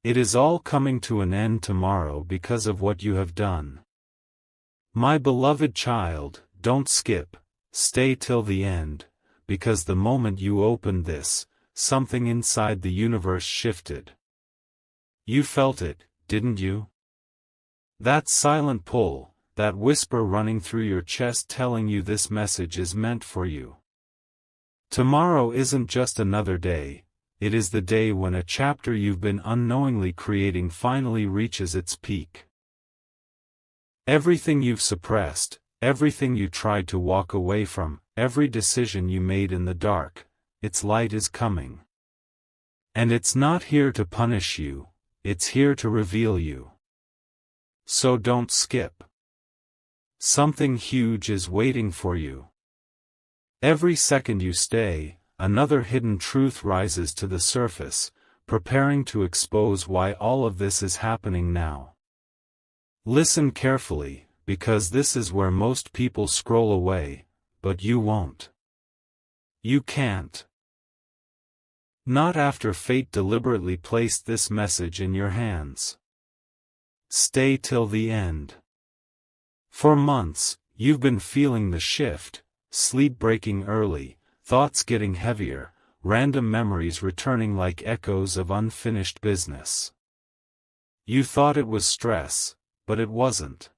It is all coming to an end tomorrow because of what you have done. My beloved child, don't skip, stay till the end, because the moment you opened this, something inside the universe shifted. You felt it, didn't you? That silent pull, that whisper running through your chest telling you this message is meant for you. Tomorrow isn't just another day, it is the day when a chapter you've been unknowingly creating finally reaches its peak. Everything you've suppressed, everything you tried to walk away from, every decision you made in the dark, its light is coming. And it's not here to punish you, it's here to reveal you. So don't skip. Something huge is waiting for you. Every second you stay, another hidden truth rises to the surface, preparing to expose why all of this is happening now. Listen carefully, because this is where most people scroll away, but you won't. You can't. Not after fate deliberately placed this message in your hands. Stay till the end. For months, you've been feeling the shift, sleep breaking early, thoughts getting heavier, random memories returning like echoes of unfinished business. You thought it was stress, but it wasn't.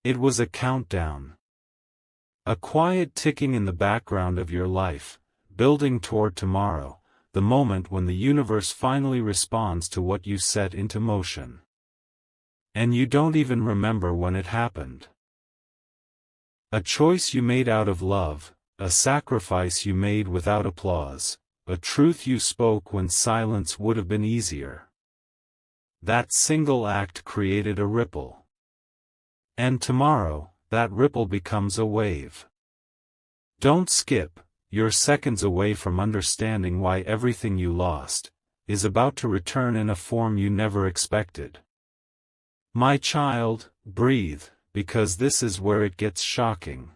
It was a countdown. A quiet ticking in the background of your life, building toward tomorrow, the moment when the universe finally responds to what you set into motion. And you don't even remember when it happened. A choice you made out of love, a sacrifice you made without applause, a truth you spoke when silence would have been easier. That single act created a ripple. And tomorrow, that ripple becomes a wave. Don't skip, you're seconds away from understanding why everything you lost is about to return in a form you never expected. My child, breathe, because this is where it gets shocking.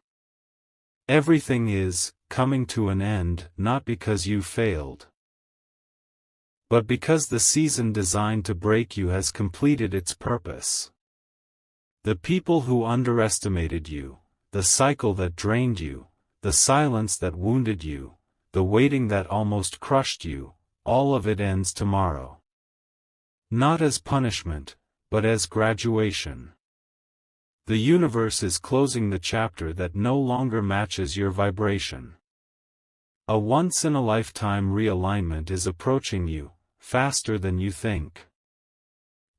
Everything is coming to an end not because you failed, but because the season designed to break you has completed its purpose. The people who underestimated you, the cycle that drained you, the silence that wounded you, the waiting that almost crushed you, all of it ends tomorrow. Not as punishment, but as graduation. The universe is closing the chapter that no longer matches your vibration. A once-in-a-lifetime realignment is approaching you, faster than you think.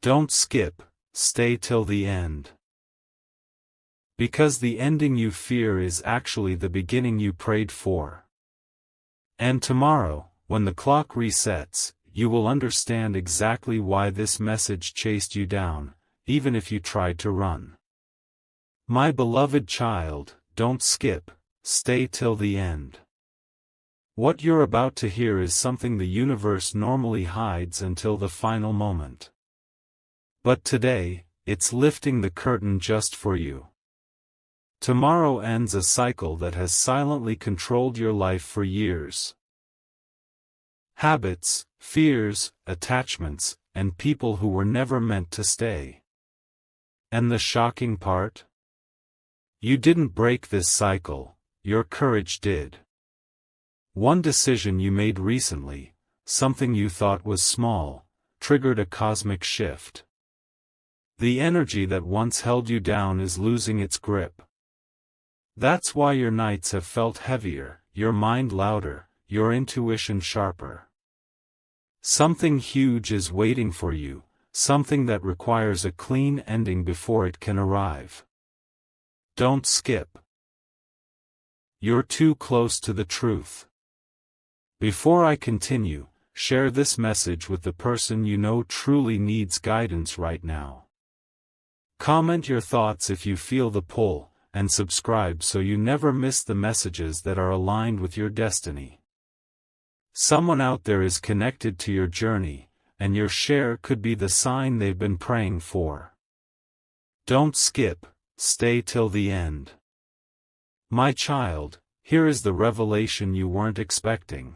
Don't skip, stay till the end. Because the ending you fear is actually the beginning you prayed for. And tomorrow, when the clock resets, you will understand exactly why this message chased you down, even if you tried to run. My beloved child, don't skip, stay till the end. What you're about to hear is something the universe normally hides until the final moment. But today, it's lifting the curtain just for you. Tomorrow ends a cycle that has silently controlled your life for years. Habits, fears, attachments, and people who were never meant to stay. And the shocking part? You didn't break this cycle, your courage did. One decision you made recently, something you thought was small, triggered a cosmic shift. The energy that once held you down is losing its grip. That's why your nights have felt heavier, your mind louder, your intuition sharper. Something huge is waiting for you, something that requires a clean ending before it can arrive. Don't skip. You're too close to the truth. Before I continue, share this message with the person you know truly needs guidance right now. Comment your thoughts if you feel the pull, and subscribe so you never miss the messages that are aligned with your destiny. Someone out there is connected to your journey, and your share could be the sign they've been praying for. Don't skip, stay till the end. My child, here is the revelation you weren't expecting.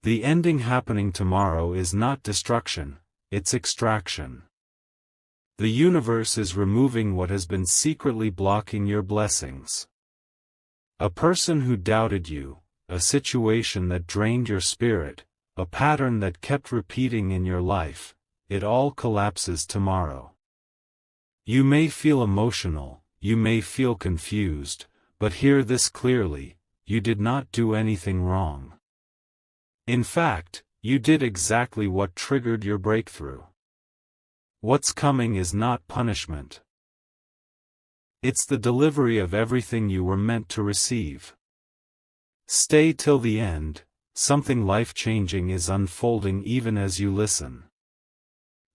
The ending happening tomorrow is not destruction, it's extraction. The universe is removing what has been secretly blocking your blessings. A person who doubted you, a situation that drained your spirit, a pattern that kept repeating in your life, it all collapses tomorrow. You may feel emotional, you may feel confused, but hear this clearly, you did not do anything wrong. In fact, you did exactly what triggered your breakthrough. What's coming is not punishment. It's the delivery of everything you were meant to receive. Stay till the end, something life-changing is unfolding even as you listen.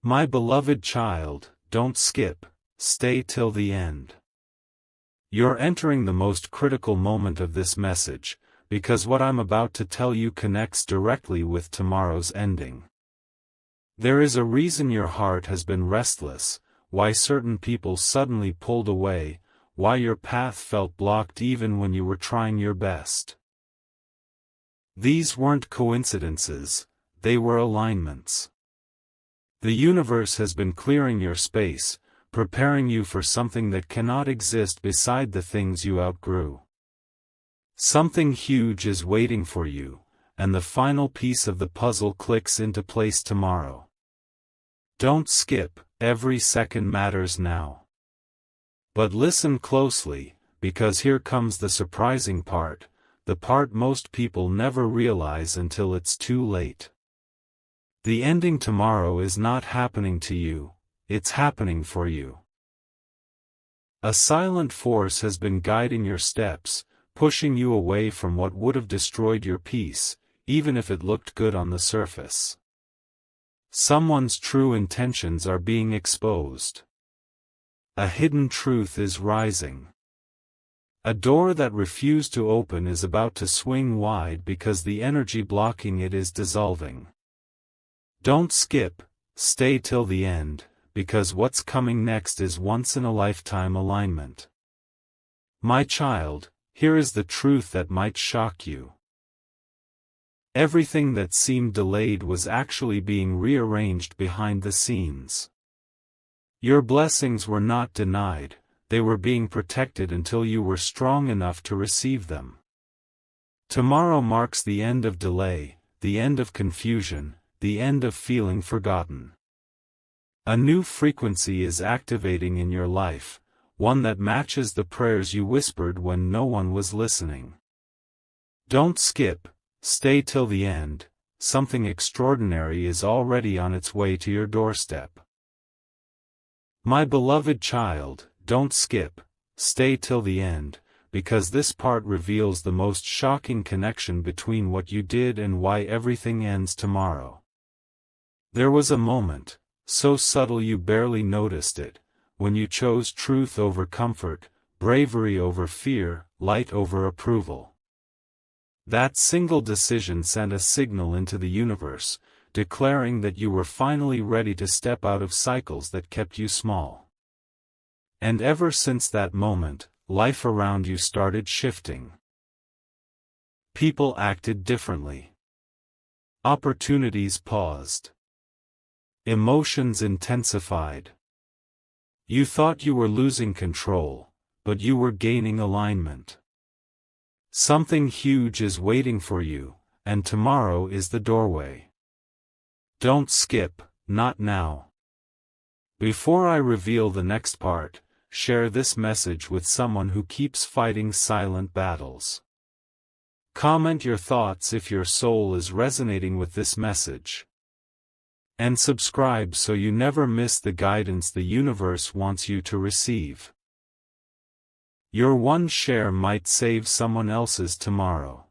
My beloved child, don't skip, stay till the end. You're entering the most critical moment of this message, because what I'm about to tell you connects directly with tomorrow's ending. There is a reason your heart has been restless, why certain people suddenly pulled away, why your path felt blocked even when you were trying your best. These weren't coincidences, they were alignments. The universe has been clearing your space, preparing you for something that cannot exist beside the things you outgrew. Something huge is waiting for you, and the final piece of the puzzle clicks into place tomorrow. Don't skip, every second matters now. But listen closely, because here comes the surprising part, the part most people never realize until it's too late. The ending tomorrow is not happening to you, it's happening for you. A silent force has been guiding your steps, pushing you away from what would have destroyed your peace, even if it looked good on the surface. Someone's true intentions are being exposed. A hidden truth is rising. A door that refused to open is about to swing wide because the energy blocking it is dissolving. Don't skip, stay till the end, because what's coming next is once-in-a-lifetime alignment. My child, here is the truth that might shock you. Everything that seemed delayed was actually being rearranged behind the scenes. Your blessings were not denied, they were being protected until you were strong enough to receive them. Tomorrow marks the end of delay, the end of confusion, the end of feeling forgotten. A new frequency is activating in your life, one that matches the prayers you whispered when no one was listening. Don't skip, stay till the end, something extraordinary is already on its way to your doorstep. My beloved child, don't skip, stay till the end, because this part reveals the most shocking connection between what you did and why everything ends tomorrow. There was a moment, so subtle you barely noticed it, when you chose truth over comfort, bravery over fear, light over approval. That single decision sent a signal into the universe, declaring that you were finally ready to step out of cycles that kept you small. And ever since that moment, life around you started shifting. People acted differently. Opportunities paused. Emotions intensified. You thought you were losing control, but you were gaining alignment. Something huge is waiting for you, and tomorrow is the doorway. Don't skip, not now. Before I reveal the next part, share this message with someone who keeps fighting silent battles. Comment your thoughts if your soul is resonating with this message. And subscribe so you never miss the guidance the universe wants you to receive. Your one share might save someone else's tomorrow.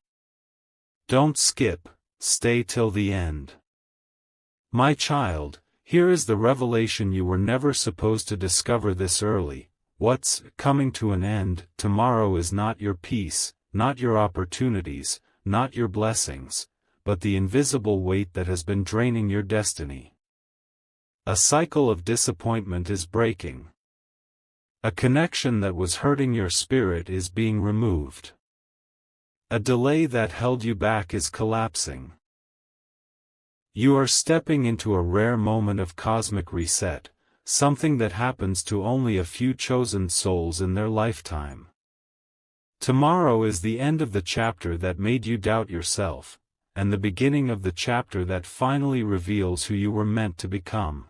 Don't skip, stay till the end. My child, here is the revelation you were never supposed to discover this early. What's coming to an end tomorrow is not your peace, not your opportunities, not your blessings, but the invisible weight that has been draining your destiny. A cycle of disappointment is breaking. A connection that was hurting your spirit is being removed. A delay that held you back is collapsing. You are stepping into a rare moment of cosmic reset, something that happens to only a few chosen souls in their lifetime. Tomorrow is the end of the chapter that made you doubt yourself, and the beginning of the chapter that finally reveals who you were meant to become.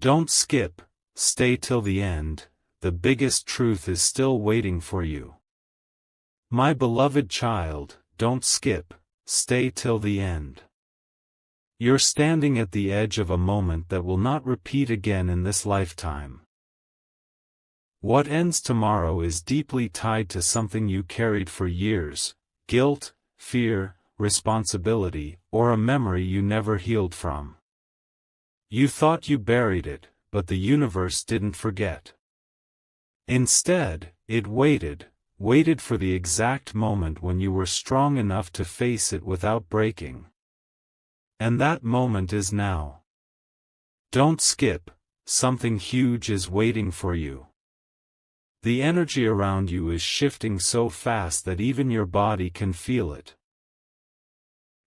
Don't skip, stay till the end, the biggest truth is still waiting for you. My beloved child, don't skip, stay till the end. You're standing at the edge of a moment that will not repeat again in this lifetime. What ends tomorrow is deeply tied to something you carried for years: guilt, fear, responsibility, or a memory you never healed from. You thought you buried it, but the universe didn't forget. Instead, it waited for the exact moment when you were strong enough to face it without breaking. And that moment is now. Don't skip, something huge is waiting for you. The energy around you is shifting so fast that even your body can feel it.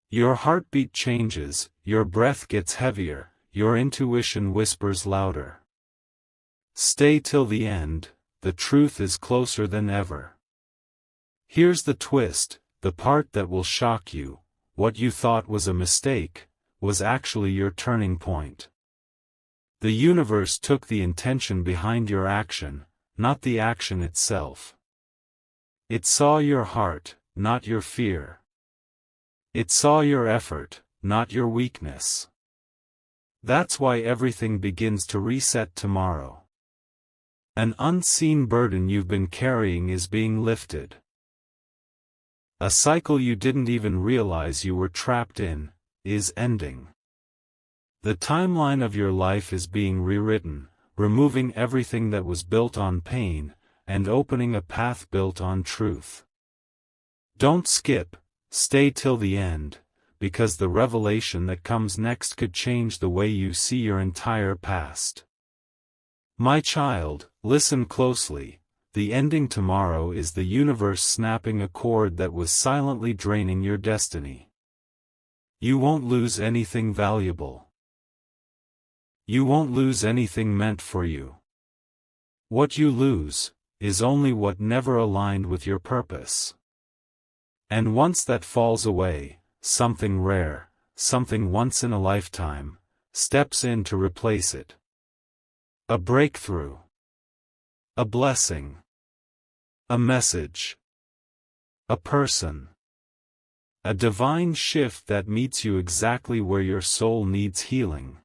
Your heartbeat changes, your breath gets heavier, your intuition whispers louder. Stay till the end, the truth is closer than ever. Here's the twist, the part that will shock you: what you thought was a mistake was actually your turning point. The universe took the intention behind your action, not the action itself. It saw your heart, not your fear. It saw your effort, not your weakness. That's why everything begins to reset tomorrow. An unseen burden you've been carrying is being lifted. A cycle you didn't even realize you were trapped in is ending. The timeline of your life is being rewritten, removing everything that was built on pain, and opening a path built on truth. Don't skip, stay till the end, because the revelation that comes next could change the way you see your entire past. My child, listen closely. The ending tomorrow is the universe snapping a cord that was silently draining your destiny. You won't lose anything valuable. You won't lose anything meant for you. What you lose is only what never aligned with your purpose. And once that falls away, something rare, something once in a lifetime, steps in to replace it. A breakthrough. A blessing. A message. A person. A divine shift that meets you exactly where your soul needs healing.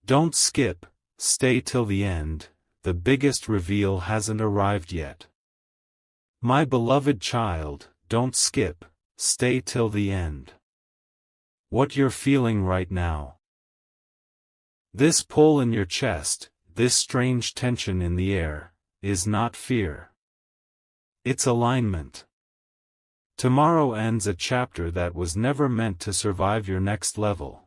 Don't skip, stay till the end, the biggest reveal hasn't arrived yet. My beloved child, don't skip, stay till the end. What you're feeling right now. This pull in your chest, this strange tension in the air, is not fear. It's alignment. Tomorrow ends a chapter that was never meant to survive your next level.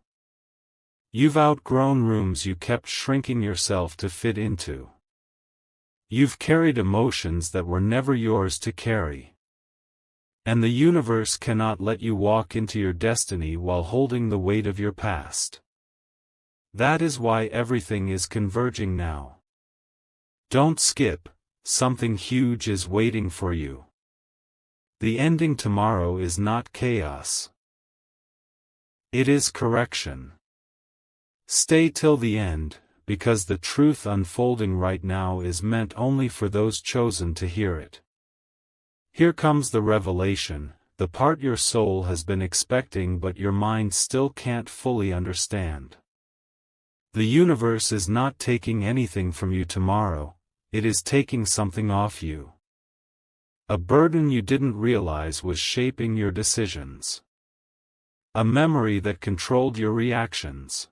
You've outgrown rooms you kept shrinking yourself to fit into. You've carried emotions that were never yours to carry. And the universe cannot let you walk into your destiny while holding the weight of your past. That is why everything is converging now. Don't skip, something huge is waiting for you. The ending tomorrow is not chaos. It is correction. Stay till the end, because the truth unfolding right now is meant only for those chosen to hear it. Here comes the revelation, the part your soul has been expecting but your mind still can't fully understand. The universe is not taking anything from you tomorrow, it is taking something off you. A burden you didn't realize was shaping your decisions. A memory that controlled your reactions.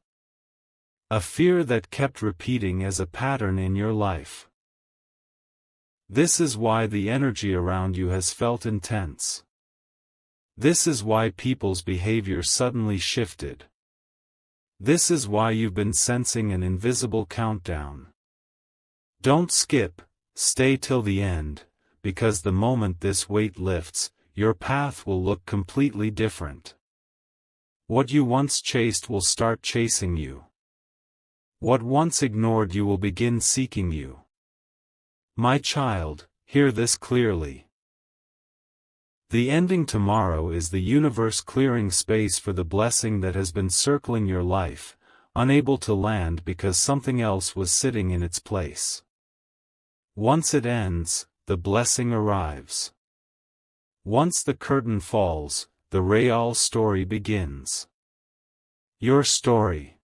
A fear that kept repeating as a pattern in your life. This is why the energy around you has felt intense. This is why people's behavior suddenly shifted. This is why you've been sensing an invisible countdown. Don't skip, stay till the end, because the moment this weight lifts, your path will look completely different. What you once chased will start chasing you. What once ignored you will begin seeking you. My child, hear this clearly. The ending tomorrow is the universe clearing space for the blessing that has been circling your life, unable to land because something else was sitting in its place. Once it ends, the blessing arrives. Once the curtain falls, the real story begins. Your story.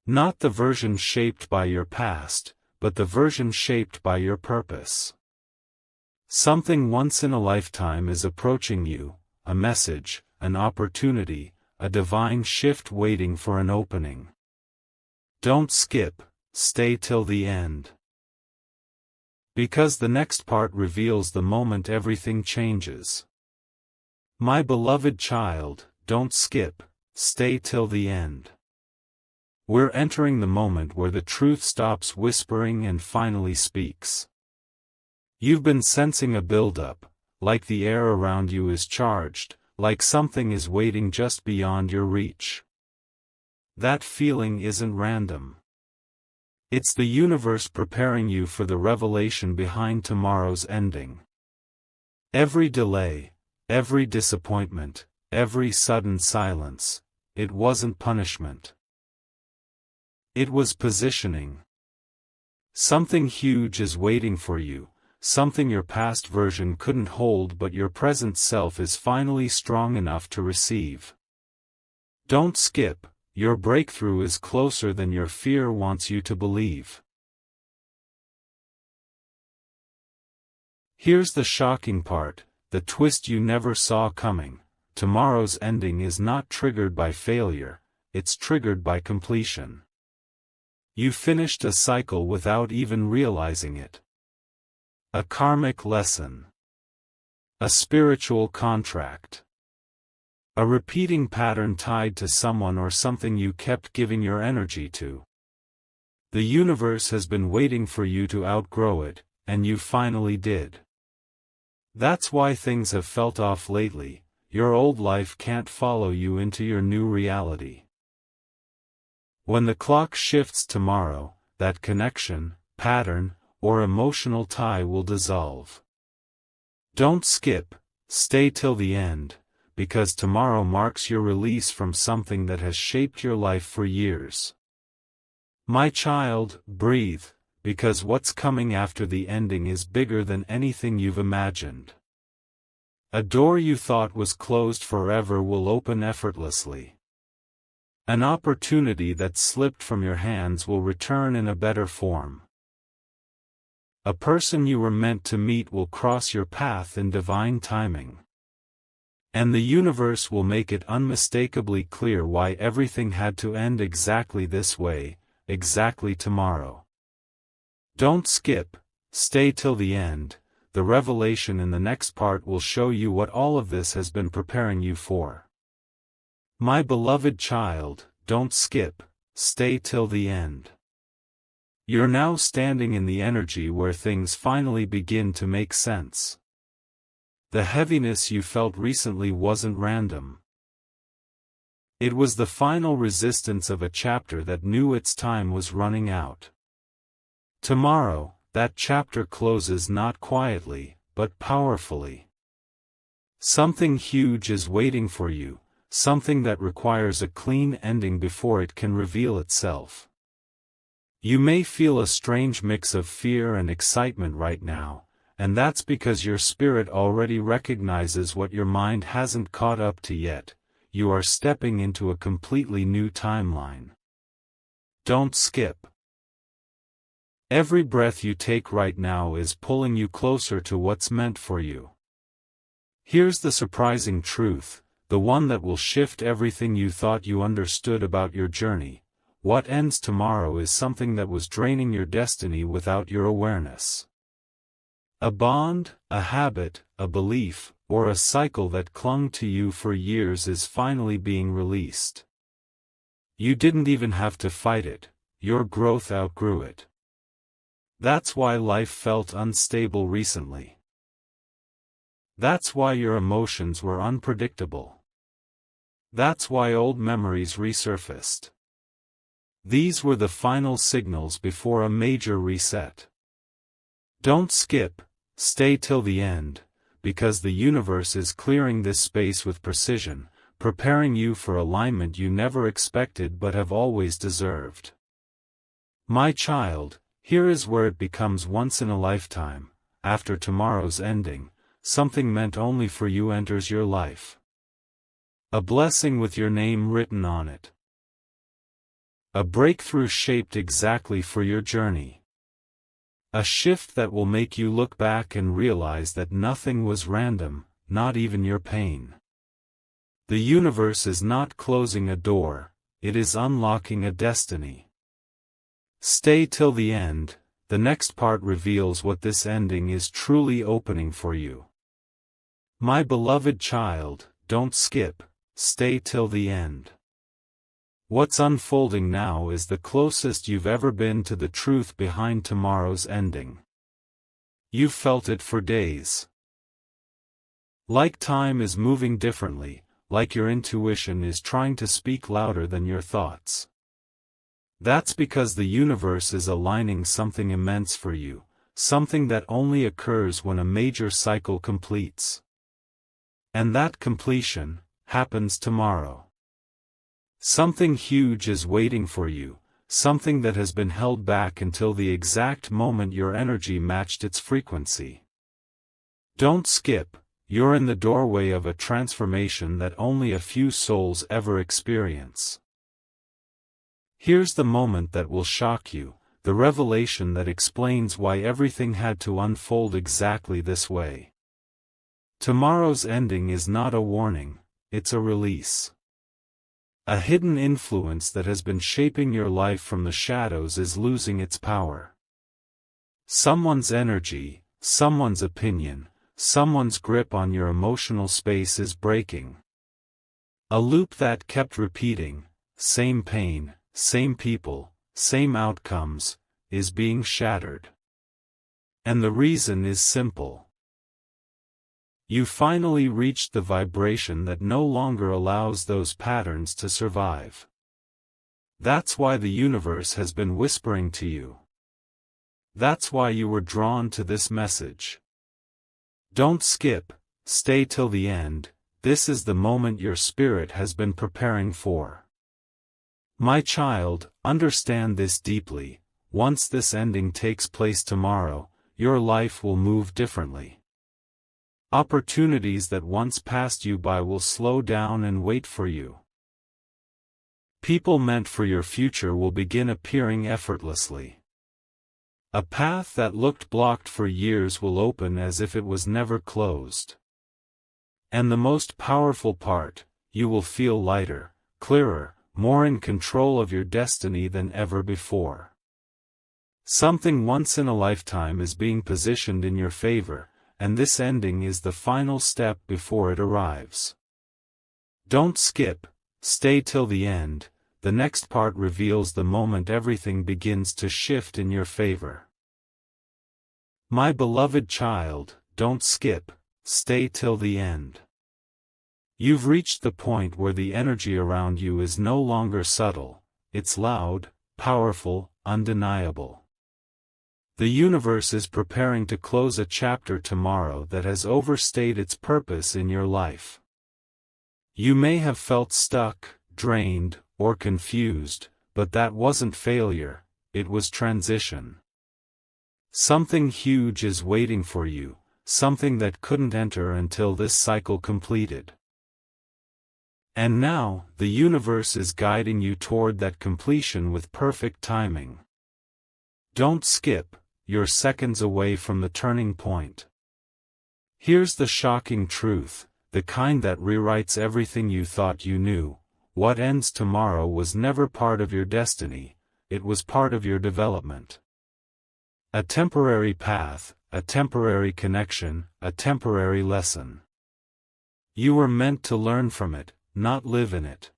Not the version shaped by your past, but the version shaped by your purpose. Something once in a lifetime is approaching you, a message, an opportunity, a divine shift waiting for an opening. Don't skip, stay till the end. Because the next part reveals the moment everything changes. My beloved child, don't skip, stay till the end. We're entering the moment where the truth stops whispering and finally speaks. You've been sensing a buildup, like the air around you is charged, like something is waiting just beyond your reach. That feeling isn't random. It's the universe preparing you for the revelation behind tomorrow's ending. Every delay, every disappointment, every sudden silence, it wasn't punishment. It was positioning. Something huge is waiting for you, something your past version couldn't hold but your present self is finally strong enough to receive. Don't skip, your breakthrough is closer than your fear wants you to believe. Here's the shocking part, the twist you never saw coming. Tomorrow's ending is not triggered by failure, it's triggered by completion. You finished a cycle without even realizing it. A karmic lesson. A spiritual contract. A repeating pattern tied to someone or something you kept giving your energy to. The universe has been waiting for you to outgrow it, and you finally did. That's why things have felt off lately. Your old life can't follow you into your new reality. When the clock shifts tomorrow, that connection, pattern, or emotional tie will dissolve. Don't skip, stay till the end, because tomorrow marks your release from something that has shaped your life for years. My child, breathe, because what's coming after the ending is bigger than anything you've imagined. A door you thought was closed forever will open effortlessly. An opportunity that slipped from your hands will return in a better form. A person you were meant to meet will cross your path in divine timing. And the universe will make it unmistakably clear why everything had to end exactly this way, exactly tomorrow. Don't skip, stay till the end. The revelation in the next part will show you what all of this has been preparing you for. My beloved child, don't skip, stay till the end. You're now standing in the energy where things finally begin to make sense. The heaviness you felt recently wasn't random. It was the final resistance of a chapter that knew its time was running out. Tomorrow, that chapter closes not quietly, but powerfully. Something huge is waiting for you. Something that requires a clean ending before it can reveal itself. You may feel a strange mix of fear and excitement right now, and that's because your spirit already recognizes what your mind hasn't caught up to yet. You are stepping into a completely new timeline. Don't skip. Every breath you take right now is pulling you closer to what's meant for you. Here's the surprising truth. The one that will shift everything you thought you understood about your journey. What ends tomorrow is something that was draining your destiny without your awareness. A bond, a habit, a belief, or a cycle that clung to you for years is finally being released. You didn't even have to fight it, your growth outgrew it. That's why life felt unstable recently. That's why your emotions were unpredictable. That's why old memories resurfaced. These were the final signals before a major reset. Don't skip, stay till the end, because the universe is clearing this space with precision, preparing you for alignment you never expected but have always deserved. My child, here is where it becomes once in a lifetime. After tomorrow's ending, something meant only for you enters your life. A blessing with your name written on it. A breakthrough shaped exactly for your journey. A shift that will make you look back and realize that nothing was random, not even your pain. The universe is not closing a door, it is unlocking a destiny. Stay till the end, the next part reveals what this ending is truly opening for you. My beloved child, don't skip, stay till the end. What's unfolding now is the closest you've ever been to the truth behind tomorrow's ending. You've felt it for days. Like time is moving differently, like your intuition is trying to speak louder than your thoughts. That's because the universe is aligning something immense for you, something that only occurs when a major cycle completes. And that completion happens tomorrow. Something huge is waiting for you, something that has been held back until the exact moment your energy matched its frequency. Don't skip, you're in the doorway of a transformation that only a few souls ever experience. Here's the moment that will shock you, the revelation that explains why everything had to unfold exactly this way. Tomorrow's ending is not a warning, it's a release. A hidden influence that has been shaping your life from the shadows is losing its power. Someone's energy, someone's opinion, someone's grip on your emotional space is breaking. A loop that kept repeating, same pain, same people, same outcomes, is being shattered. And the reason is simple. You finally reached the vibration that no longer allows those patterns to survive. That's why the universe has been whispering to you. That's why you were drawn to this message. Don't skip, stay till the end, this is the moment your spirit has been preparing for. My child, understand this deeply, once this ending takes place tomorrow, your life will move differently. Opportunities that once passed you by will slow down and wait for you. People meant for your future will begin appearing effortlessly. A path that looked blocked for years will open as if it was never closed. And the most powerful part, you will feel lighter, clearer, more in control of your destiny than ever before. Something once in a lifetime is being positioned in your favor, and this ending is the final step before it arrives. Don't skip, stay till the end, the next part reveals the moment everything begins to shift in your favor. My beloved child, don't skip, stay till the end. You've reached the point where the energy around you is no longer subtle, it's loud, powerful, undeniable. The universe is preparing to close a chapter tomorrow that has overstayed its purpose in your life. You may have felt stuck, drained, or confused, but that wasn't failure, it was transition. Something huge is waiting for you, something that couldn't enter until this cycle completed. And now, the universe is guiding you toward that completion with perfect timing. Don't skip. You're seconds away from the turning point. Here's the shocking truth, the kind that rewrites everything you thought you knew. What ends tomorrow was never part of your destiny, it was part of your development. A temporary path, a temporary connection, a temporary lesson. You were meant to learn from it, not live in it.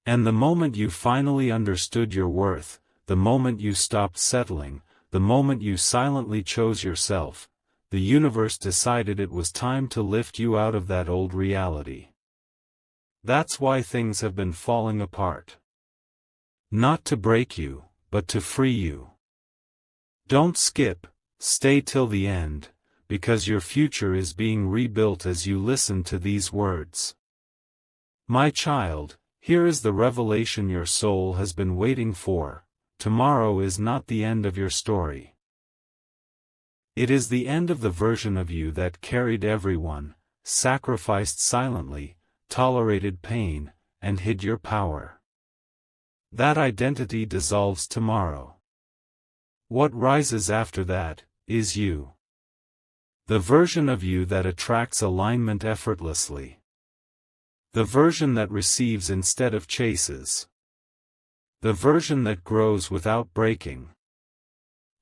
And the moment you finally understood your worth, the moment you stopped settling, the moment you silently chose yourself, the universe decided it was time to lift you out of that old reality. That's why things have been falling apart. Not to break you, but to free you. Don't skip, stay till the end, because your future is being rebuilt as you listen to these words. My child, here is the revelation your soul has been waiting for. Tomorrow is not the end of your story. It is the end of the version of you that carried everyone, sacrificed silently, tolerated pain, and hid your power. That identity dissolves tomorrow. What rises after that, is you. The version of you that attracts alignment effortlessly. The version that receives instead of chases. The version that grows without breaking.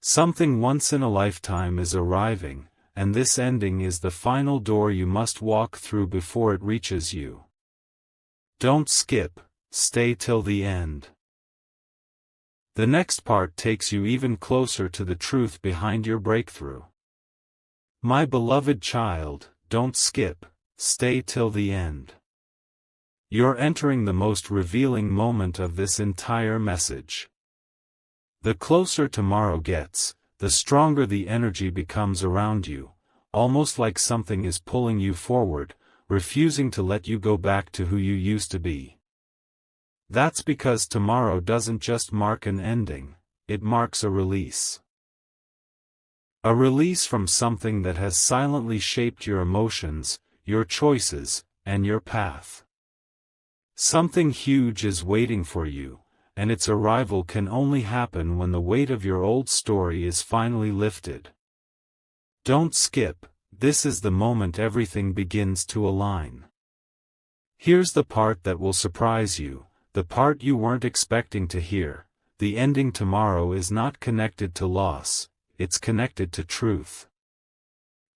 Something once in a lifetime is arriving, and this ending is the final door you must walk through before it reaches you. Don't skip, stay till the end. The next part takes you even closer to the truth behind your breakthrough. My beloved child, don't skip, stay till the end. You're entering the most revealing moment of this entire message. The closer tomorrow gets, the stronger the energy becomes around you, almost like something is pulling you forward, refusing to let you go back to who you used to be. That's because tomorrow doesn't just mark an ending, it marks a release. A release from something that has silently shaped your emotions, your choices, and your path. Something huge is waiting for you, and its arrival can only happen when the weight of your old story is finally lifted. Don't skip, this is the moment everything begins to align. Here's the part that will surprise you, the part you weren't expecting to hear. The ending tomorrow is not connected to loss, it's connected to truth.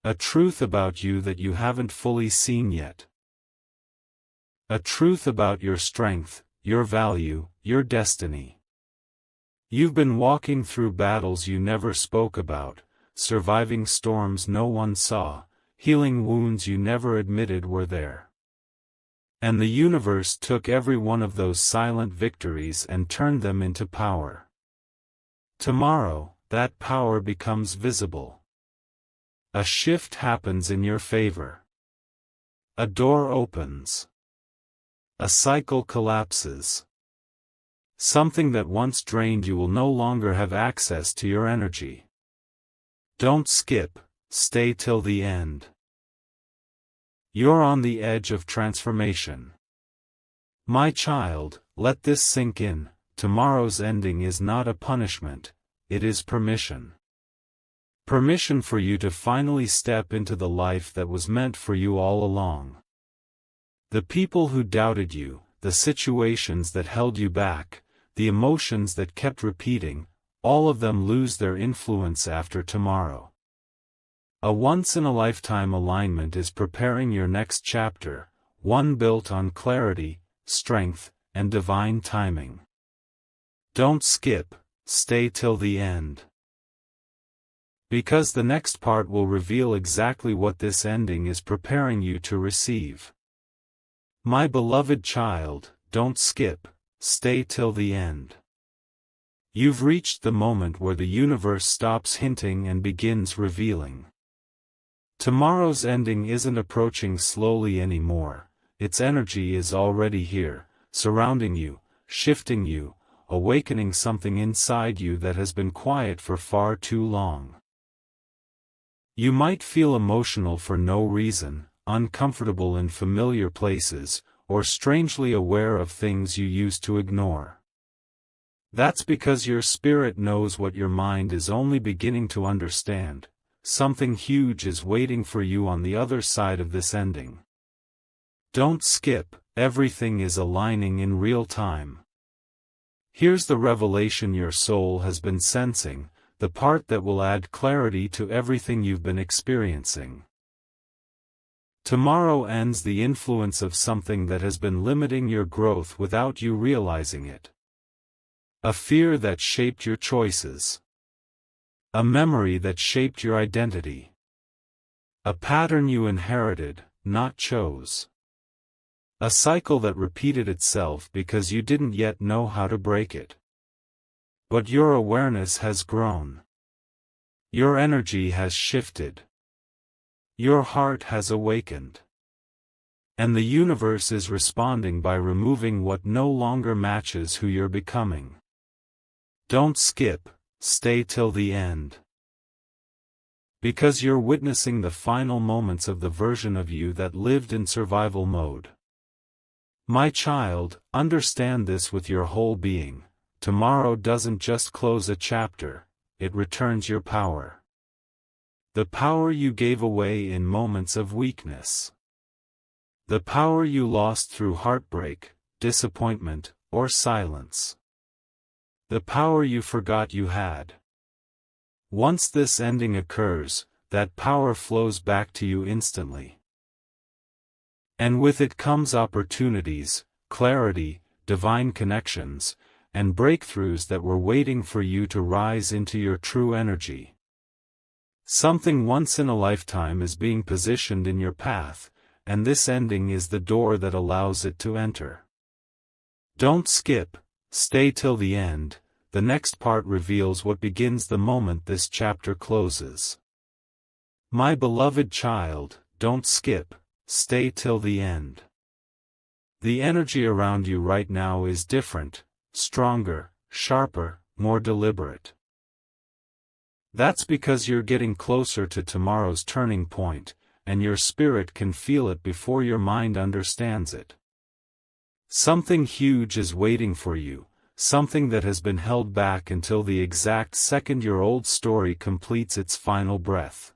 A truth about you that you haven't fully seen yet. A truth about your strength, your value, your destiny. You've been walking through battles you never spoke about, surviving storms no one saw, healing wounds you never admitted were there. And the universe took every one of those silent victories and turned them into power. Tomorrow, that power becomes visible. A shift happens in your favor. A door opens. A cycle collapses. Something that once drained you will no longer have access to your energy. Don't skip, stay till the end. You're on the edge of transformation. My child, let this sink in. Tomorrow's ending is not a punishment, it is permission. Permission for you to finally step into the life that was meant for you all along. The people who doubted you, the situations that held you back, the emotions that kept repeating, all of them lose their influence after tomorrow. A once-in-a-lifetime alignment is preparing your next chapter, one built on clarity, strength, and divine timing. Don't skip, stay till the end. Because the next part will reveal exactly what this ending is preparing you to receive. My beloved child, don't skip, stay till the end. You've reached the moment where the universe stops hinting and begins revealing. Tomorrow's ending isn't approaching slowly anymore, its energy is already here, surrounding you, shifting you, awakening something inside you that has been quiet for far too long. You might feel emotional for no reason, uncomfortable in familiar places, or strangely aware of things you used to ignore. That's because your spirit knows what your mind is only beginning to understand. Something huge is waiting for you on the other side of this ending. Don't skip, everything is aligning in real time. Here's the revelation your soul has been sensing, the part that will add clarity to everything you've been experiencing. Tomorrow ends the influence of something that has been limiting your growth without you realizing it. A fear that shaped your choices. A memory that shaped your identity. A pattern you inherited, not chose. A cycle that repeated itself because you didn't yet know how to break it. But your awareness has grown. Your energy has shifted. Your heart has awakened. And the universe is responding by removing what no longer matches who you're becoming. Don't skip, stay till the end. Because you're witnessing the final moments of the version of you that lived in survival mode. My child, understand this with your whole being. Tomorrow doesn't just close a chapter, it returns your power. The power you gave away in moments of weakness. The power you lost through heartbreak, disappointment, or silence. The power you forgot you had. Once this ending occurs, that power flows back to you instantly. And with it comes opportunities, clarity, divine connections, and breakthroughs that were waiting for you to rise into your true energy. Something once in a lifetime is being positioned in your path, and this ending is the door that allows it to enter. Don't skip, stay till the end. The next part reveals what begins the moment this chapter closes. My beloved child, don't skip, stay till the end. The energy around you right now is different, stronger, sharper, more deliberate. That's because you're getting closer to tomorrow's turning point, and your spirit can feel it before your mind understands it. Something huge is waiting for you. Something that has been held back until the exact second your old story completes its final breath.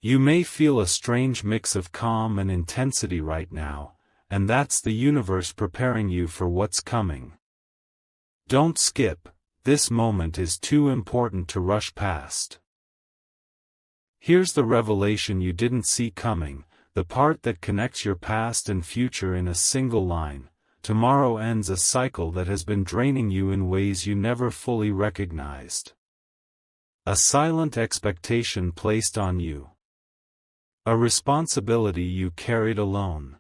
You may feel a strange mix of calm and intensity right now, and that's the universe preparing you for what's coming. Don't skip, this moment is too important to rush past. Here's the revelation you didn't see coming, the part that connects your past and future in a single line. Tomorrow ends a cycle that has been draining you in ways you never fully recognized. A silent expectation placed on you. A responsibility you carried alone.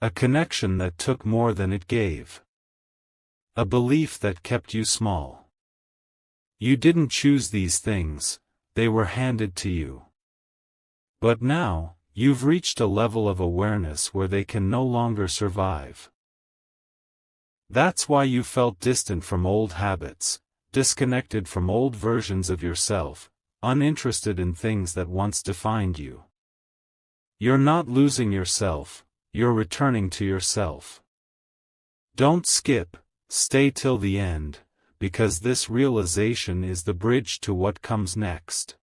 A connection that took more than it gave. A belief that kept you small. You didn't choose these things, they were handed to you. But now, you've reached a level of awareness where they can no longer survive. That's why you felt distant from old habits, disconnected from old versions of yourself, uninterested in things that once defined you. You're not losing yourself, you're returning to yourself. Don't skip, stay till the end, because this realization is the bridge to what comes next.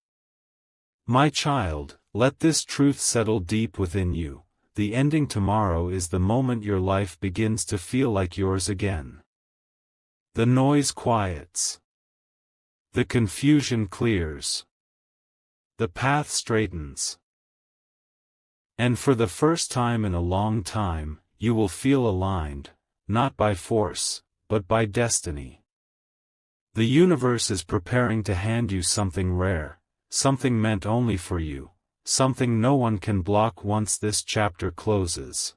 My child, let this truth settle deep within you. The ending tomorrow is the moment your life begins to feel like yours again. The noise quiets. The confusion clears. The path straightens. And for the first time in a long time, you will feel aligned, not by force, but by destiny. The universe is preparing to hand you something rare, something meant only for you. Something no one can block once this chapter closes.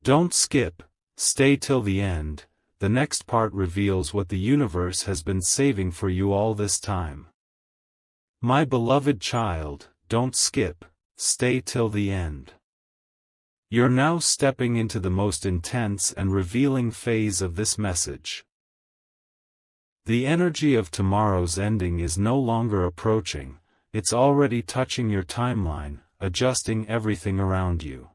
Don't skip, stay till the end, the next part reveals what the universe has been saving for you all this time. My beloved child, don't skip, stay till the end. You're now stepping into the most intense and revealing phase of this message. The energy of tomorrow's ending is no longer approaching. It's already touching your timeline, adjusting everything around you.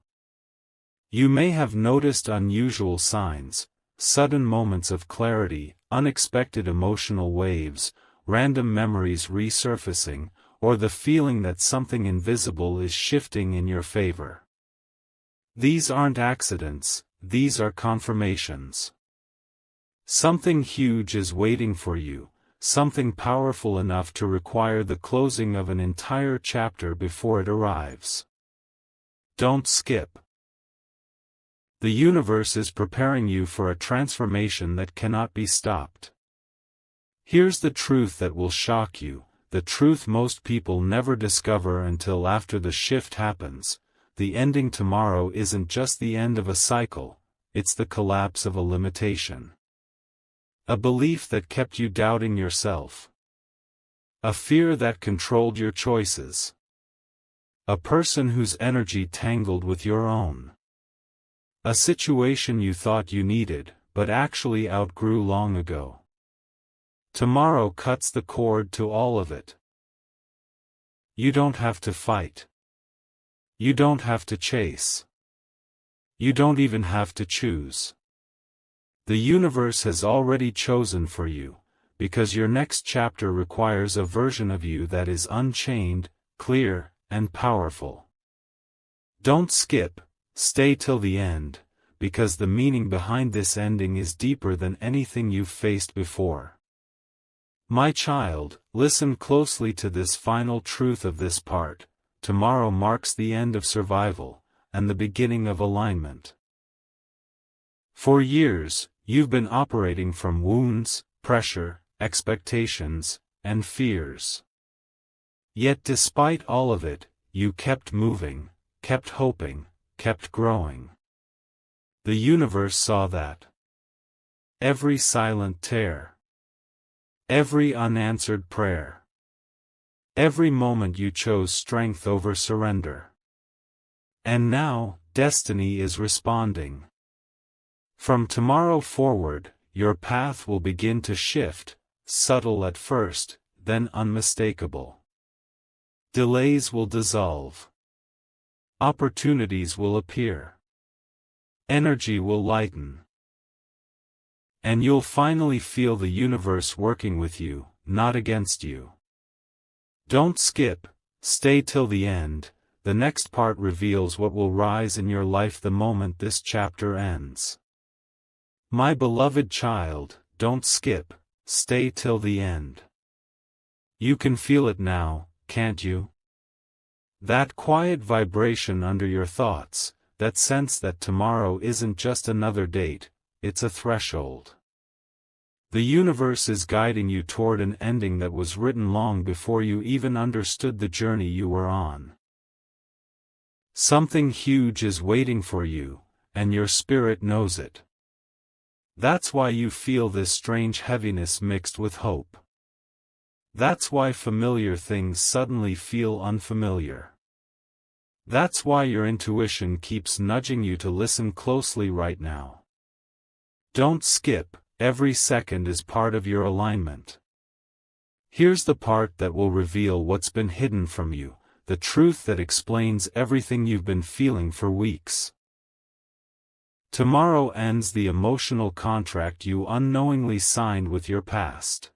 You may have noticed unusual signs, sudden moments of clarity, unexpected emotional waves, random memories resurfacing, or the feeling that something invisible is shifting in your favor. These aren't accidents, these are confirmations. Something huge is waiting for you. Something powerful enough to require the closing of an entire chapter before it arrives. Don't skip. The universe is preparing you for a transformation that cannot be stopped. Here's the truth that will shock you, the truth most people never discover until after the shift happens. the ending tomorrow isn't just the end of a cycle, it's the collapse of a limitation. A belief that kept you doubting yourself. A fear that controlled your choices. A person whose energy tangled with your own. A situation you thought you needed, but actually outgrew long ago. Tomorrow cuts the cord to all of it. You don't have to fight. You don't have to chase. You don't even have to choose. The universe has already chosen for you, because your next chapter requires a version of you that is unchained, clear, and powerful. Don't skip, stay till the end, because the meaning behind this ending is deeper than anything you've faced before. My child, listen closely to this final truth of this part. Tomorrow marks the end of survival, and the beginning of alignment. For years, you've been operating from wounds, pressure, expectations, and fears. Yet despite all of it, you kept moving, kept hoping, kept growing. The universe saw that. Every silent tear. Every unanswered prayer. Every moment you chose strength over surrender. And now, destiny is responding. From tomorrow forward, your path will begin to shift, subtle at first, then unmistakable. Delays will dissolve. Opportunities will appear. Energy will lighten. And you'll finally feel the universe working with you, not against you. Don't skip, stay till the end. The next part reveals what will rise in your life the moment this chapter ends. My beloved child, don't skip, stay till the end. You can feel it now, can't you? That quiet vibration under your thoughts, that sense that tomorrow isn't just another date, it's a threshold. The universe is guiding you toward an ending that was written long before you even understood the journey you were on. Something huge is waiting for you, and your spirit knows it. That's why you feel this strange heaviness mixed with hope. That's why familiar things suddenly feel unfamiliar. That's why your intuition keeps nudging you to listen closely right now. Don't skip, every second is part of your alignment. Here's the part that will reveal what's been hidden from you, the truth that explains everything you've been feeling for weeks. Tomorrow ends the emotional contract you unknowingly signed with your past.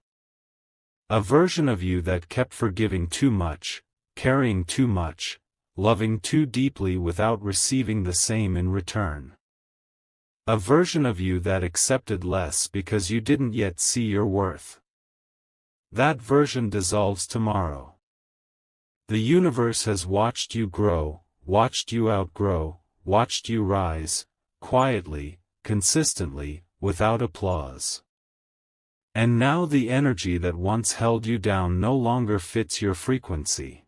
A version of you that kept forgiving too much, carrying too much, loving too deeply without receiving the same in return. A version of you that accepted less because you didn't yet see your worth. That version dissolves tomorrow. The universe has watched you grow, watched you outgrow, watched you rise, quietly, consistently, without applause. And now the energy that once held you down no longer fits your frequency.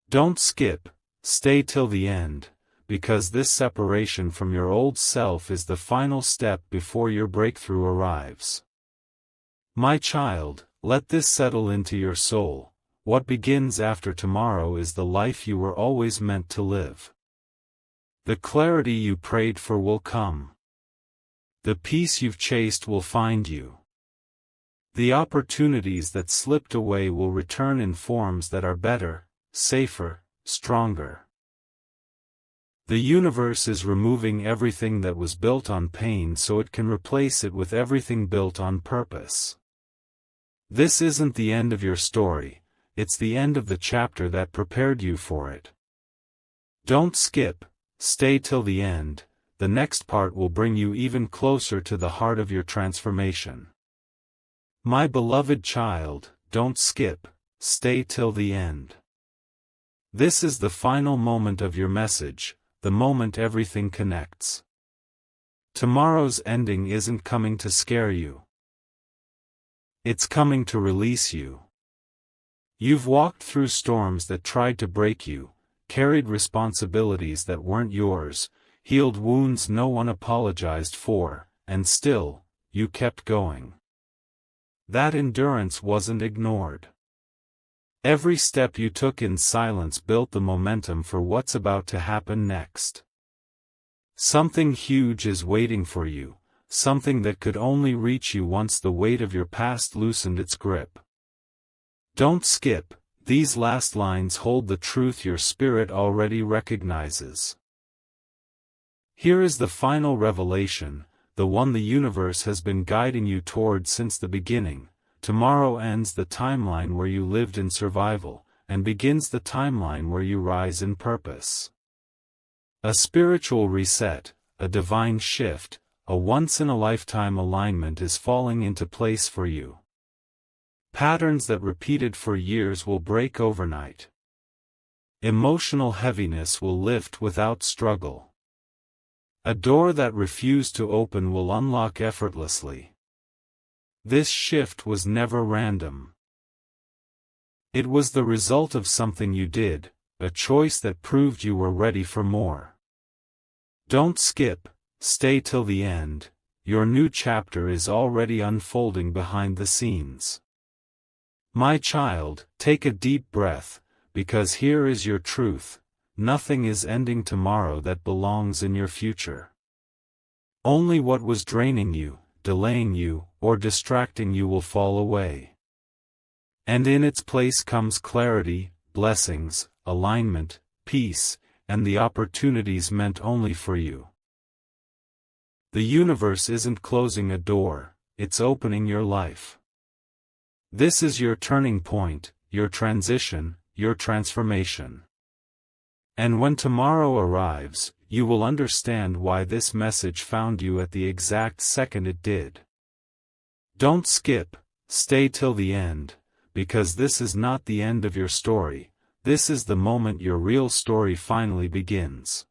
Don't skip, stay till the end, because this separation from your old self is the final step before your breakthrough arrives. My child, let this settle into your soul. What begins after tomorrow is the life you were always meant to live. The clarity you prayed for will come. The peace you've chased will find you. The opportunities that slipped away will return in forms that are better, safer, stronger. The universe is removing everything that was built on pain so it can replace it with everything built on purpose. This isn't the end of your story, it's the end of the chapter that prepared you for it. Don't skip, stay till the end. The next part will bring you even closer to the heart of your transformation. My beloved child, don't skip, stay till the end. This is the final moment of your message, the moment everything connects. Tomorrow's ending isn't coming to scare you. It's coming to release you. You've walked through storms that tried to break you, carried responsibilities that weren't yours, healed wounds no one apologized for, and still, you kept going. That endurance wasn't ignored. Every step you took in silence built the momentum for what's about to happen next. Something huge is waiting for you, something that could only reach you once the weight of your past loosened its grip. Don't skip, these last lines hold the truth your spirit already recognizes. Here is the final revelation, the one the universe has been guiding you toward since the beginning. Tomorrow ends the timeline where you lived in survival, and begins the timeline where you rise in purpose. A spiritual reset, a divine shift, a once-in-a-lifetime alignment is falling into place for you. Patterns that repeated for years will break overnight. Emotional heaviness will lift without struggle. A door that refused to open will unlock effortlessly. This shift was never random. It was the result of something you did, a choice that proved you were ready for more. Don't skip, stay till the end, your new chapter is already unfolding behind the scenes. My child, take a deep breath, because here is your truth, nothing is ending tomorrow that belongs in your future. Only what was draining you, delaying you, or distracting you will fall away. And in its place comes clarity, blessings, alignment, peace, and the opportunities meant only for you. The universe isn't closing a door, it's opening your life. This is your turning point, your transition, your transformation. And when tomorrow arrives, you will understand why this message found you at the exact second it did. Don't skip, stay till the end, because this is not the end of your story, this is the moment your real story finally begins.